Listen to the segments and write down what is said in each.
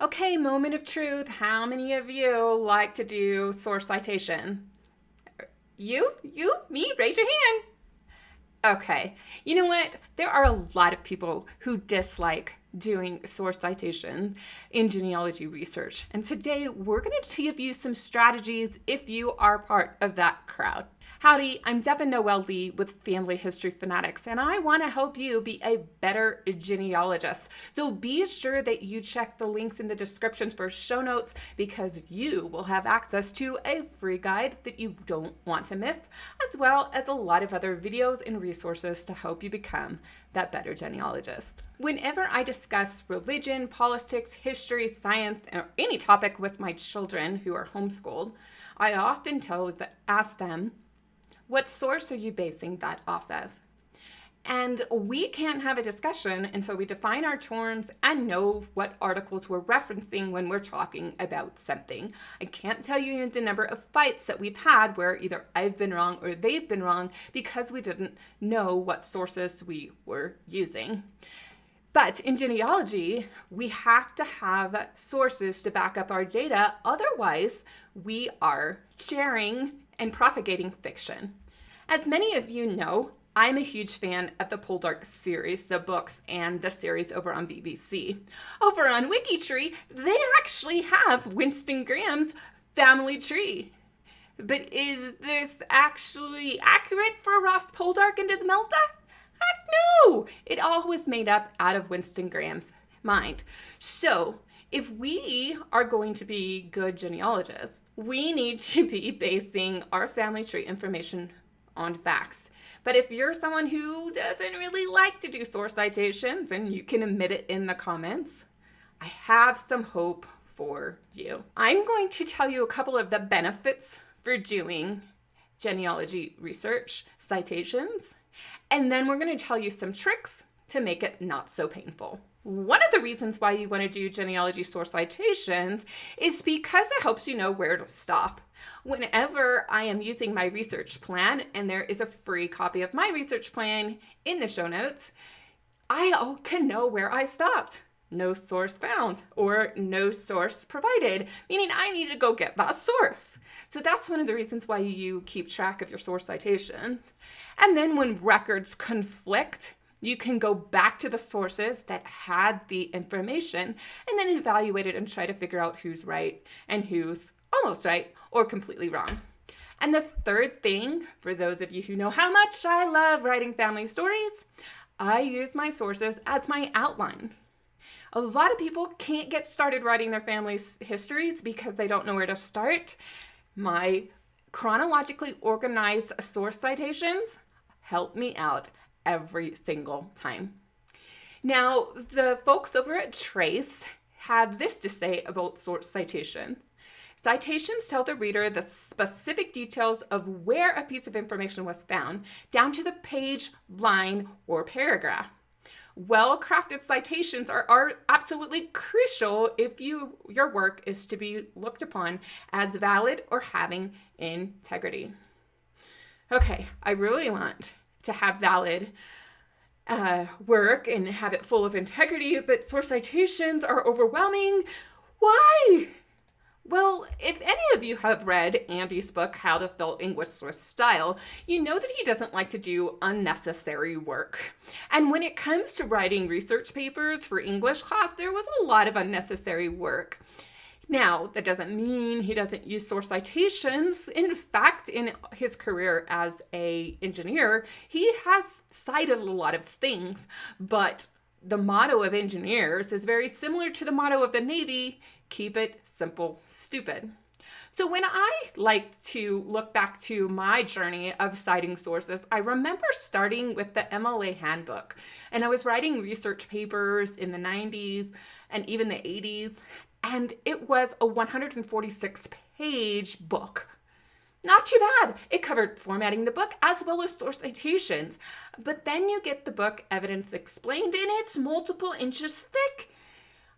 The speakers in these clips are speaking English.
Okay, moment of truth. How many of you like to do source citation? You, me, raise your hand. Okay. You know what? There are a lot of people who dislike doing source citation in genealogy research. And today we're going to give you some strategies if you are part of that crowd. Howdy, I'm Devin Noel Lee with Family History Fanatics, and I want to help you be a better genealogist. So be sure that you check the links in the description for show notes because you will have access to a free guide that you don't want to miss, as well as a lot of other videos and resources to help you become that better genealogist. Whenever I discuss religion, politics, history, science, or any topic with my children who are homeschooled, I often ask them, what source are you basing that off of? And we can't have a discussion until we define our terms and know what articles we're referencing when we're talking about something. I can't tell you the number of fights that we've had where either I've been wrong or they've been wrong because we didn't know what sources we were using. But in genealogy, we have to have sources to back up our data. Otherwise, we are sharing and propagating fiction. As many of you know, I'm a huge fan of the Poldark series, the books and the series over on BBC. Over on WikiTree, they actually have Winston Graham's family tree. But is this actually accurate for Ross Poldark and Ismelda? Heck no! It all was made up out of Winston Graham's mind. So, if we are going to be good genealogists, we need to be basing our family tree information on facts. But if you're someone who doesn't really like to do source citations, then you can admit it in the comments. I have some hope for you. I'm going to tell you a couple of the benefits for doing genealogy research citations, and then we're going to tell you some tricks to make it not so painful. One of the reasons why you want to do genealogy source citations is because it helps you know where to stop. Whenever I am using my research plan, and there is a free copy of my research plan in the show notes, I can know where I stopped. No source found or no source provided, meaning I need to go get that source. So that's one of the reasons why you keep track of your source citations. And then when records conflict, you can go back to the sources that had the information and then evaluate it and try to figure out who's right and who's almost right or completely wrong. And the third thing, for those of you who know how much I love writing family stories, I use my sources as my outline. A lot of people can't get started writing their family's histories because they don't know where to start. My chronologically organized source citations help me out every single time. Now, the folks over at Trace have this to say about source citation. Citations tell the reader the specific details of where a piece of information was found, down to the page, line, or paragraph. Well-crafted citations are absolutely crucial if your work is to be looked upon as valid or having integrity. Okay, I really want to have valid work and have it full of integrity, but source citations are overwhelming. Why? Well, if any of you have read Andy's book, How to Fill English with Style, you know that he doesn't like to do unnecessary work. And when it comes to writing research papers for English class, there was a lot of unnecessary work. Now, that doesn't mean he doesn't use source citations. In fact, in his career as an engineer, he has cited a lot of things, but the motto of engineers is very similar to the motto of the Navy: keep it simple, stupid. So when I like to look back to my journey of citing sources, I remember starting with the MLA handbook. And I was writing research papers in the 90s and even the 80s. And it was a 146-page book. Not too bad. It covered formatting the book as well as source citations. But then you get the book Evidence Explained, and it's multiple inches thick.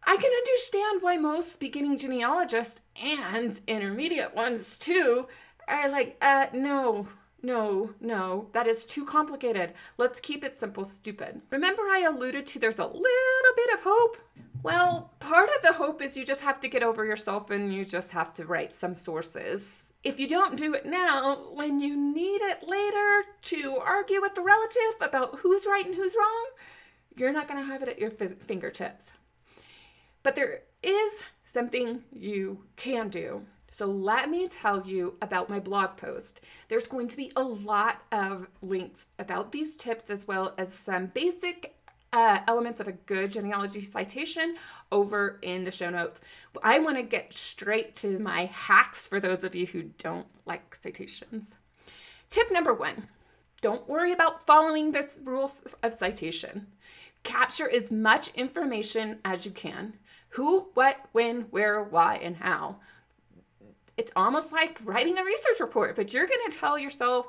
I can understand why most beginning genealogists and intermediate ones too are like, no, No, that is too complicated. Let's keep it simple, stupid. Remember I alluded to there's a little bit of hope? Well, part of the hope is you just have to get over yourself and you just have to write some sources. If you don't do it now, when you need it later to argue with the relative about who's right and who's wrong, you're not going to have it at your fingertips. But there is something you can do. So let me tell you about my blog post. There's going to be a lot of links about these tips as well as some basic elements of a good genealogy citation over in the show notes. I want to get straight to my hacks for those of you who don't like citations. Tip number 1, don't worry about following the rules of citation. Capture as much information as you can. Who, what, when, where, why, and how. It's almost like writing a research report, but you're going to tell yourself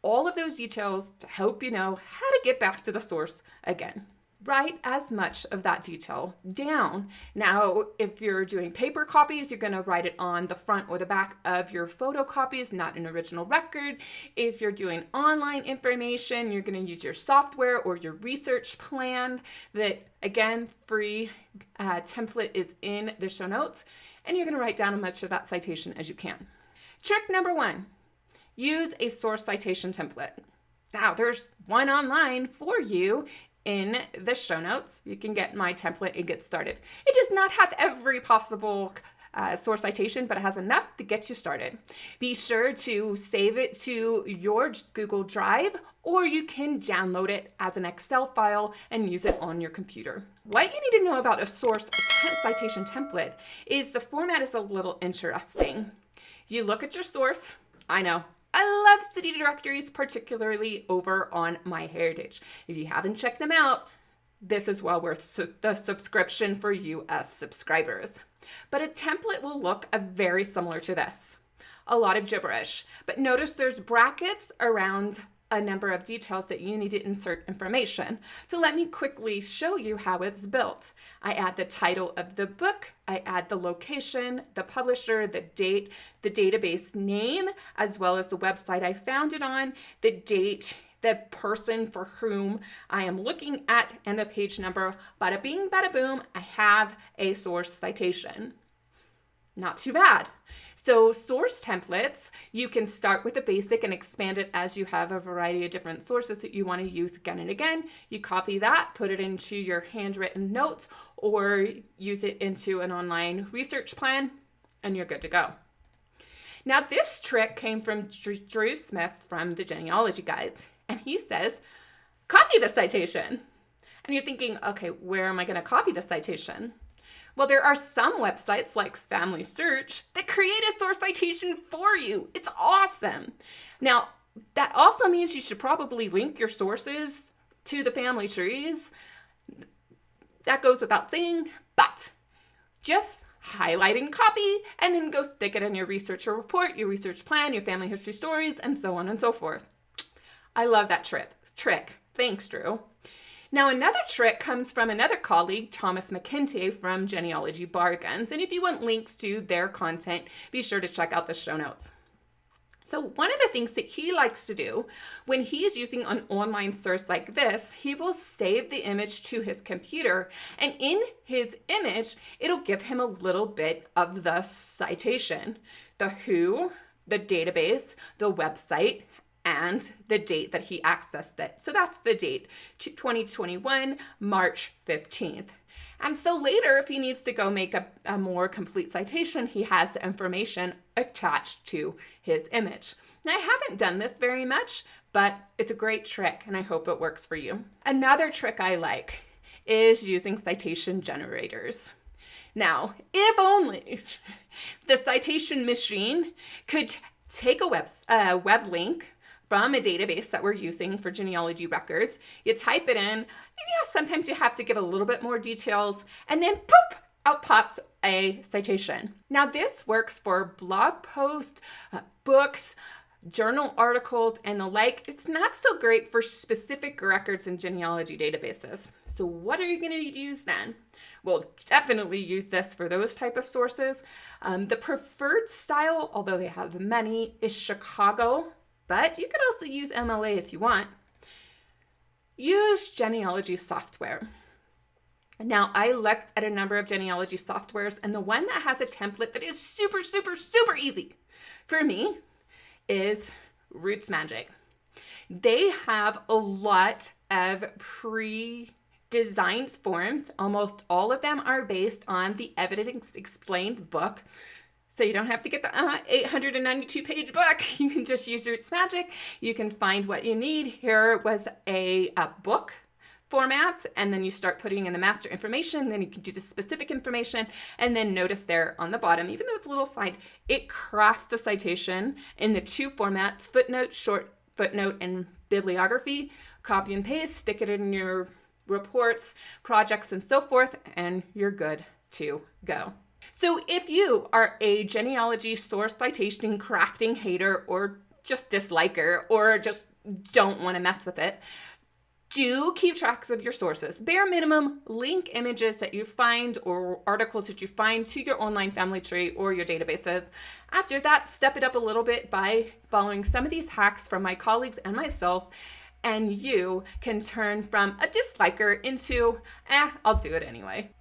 all of those details to help you know how to get back to the source again. Write as much of that detail down. Now, if you're doing paper copies, you're going to write it on the front or the back of your photocopies, not an original record. If you're doing online information, you're going to use your software or your research plan that, again, free template is in the show notes. And you're going to write down as much of that citation as you can. Trick number 1, use a source citation template. Now, there's one online for you in the show notes. You can get my template and get started. It does not have every possible source citation, but it has enough to get you started. Be sure to save it to your Google Drive, or you can download it as an Excel file and use it on your computer. What you need to know about a source citation template is the format is a little interesting. You look at your source. I know, I love city directories, particularly over on MyHeritage. If you haven't checked them out, this is well worth the subscription for you as subscribers. But a template will look very similar to this. A lot of gibberish, but notice there's brackets around a number of details that you need to insert information. So let me quickly show you how it's built. I add the title of the book, I add the location, the publisher, the date, the database name, as well as the website I found it on, the date, the person for whom I am looking at, and the page number. Bada bing, bada boom, I have a source citation. Not too bad. So source templates, you can start with the basic and expand it as you have a variety of different sources that you want to use again and again. You copy that, put it into your handwritten notes, or use it into an online research plan, and you're good to go. Now this trick came from Drew Smith from the Genealogy Guides, and he says, copy the citation. And you're thinking, okay, where am I going to copy the citation? Well, there are some websites like Family Search that create a source citation for you. It's awesome. Now, that also means you should probably link your sources to the family trees. That goes without saying, but just highlight and copy, and then go stick it in your research report, your research plan, your family history stories, and so on and so forth. I love that trick. Thanks, Drew. Now, another trick comes from another colleague, Thomas MacEntee from Genealogy Bargains. And if you want links to their content, be sure to check out the show notes. So one of the things that he likes to do when he's using an online source like this, he will save the image to his computer. And in his image, it'll give him a little bit of the citation, the who, the database, the website, and the date that he accessed it. So that's the date, 2021, March 15th. And so later, if he needs to go make a more complete citation, he has information attached to his image. Now, I haven't done this very much, but it's a great trick, and I hope it works for you. Another trick I like is using citation generators. Now, if only the citation machine could take a web link from a database that we're using for genealogy records. You type it in, and sometimes you have to give a little bit more details, and then poof, out pops a citation. Now this works for blog posts, books, journal articles, and the like. It's not so great for specific records in genealogy databases. So what are you going to use then? Well, definitely use this for those type of sources. The preferred style, although they have many, is Chicago, but you could also use MLA if you want. Use genealogy software. Now, I looked at a number of genealogy softwares, and the one that has a template that is super, super, super easy for me is Roots Magic. They have a lot of pre-designed forms. Almost all of them are based on the Evidence Explained book. So you don't have to get the 892-page book. You can just use Roots Magic. You can find what you need. Here was a book format, and then you start putting in the master information, then you can do the specific information, and then notice there on the bottom, even though it's a little slide, it crafts the citation in the 2 formats, footnote, short footnote, and bibliography. Copy and paste, stick it in your reports, projects, and so forth, and you're good to go. So if you are a genealogy source citation crafting hater, or just disliker, or just don't want to mess with it, do keep tracks of your sources. Bare minimum, link images that you find or articles that you find to your online family tree or your databases. After that, step it up a little bit by following some of these hacks from my colleagues and myself, and you can turn from a disliker into, I'll do it anyway.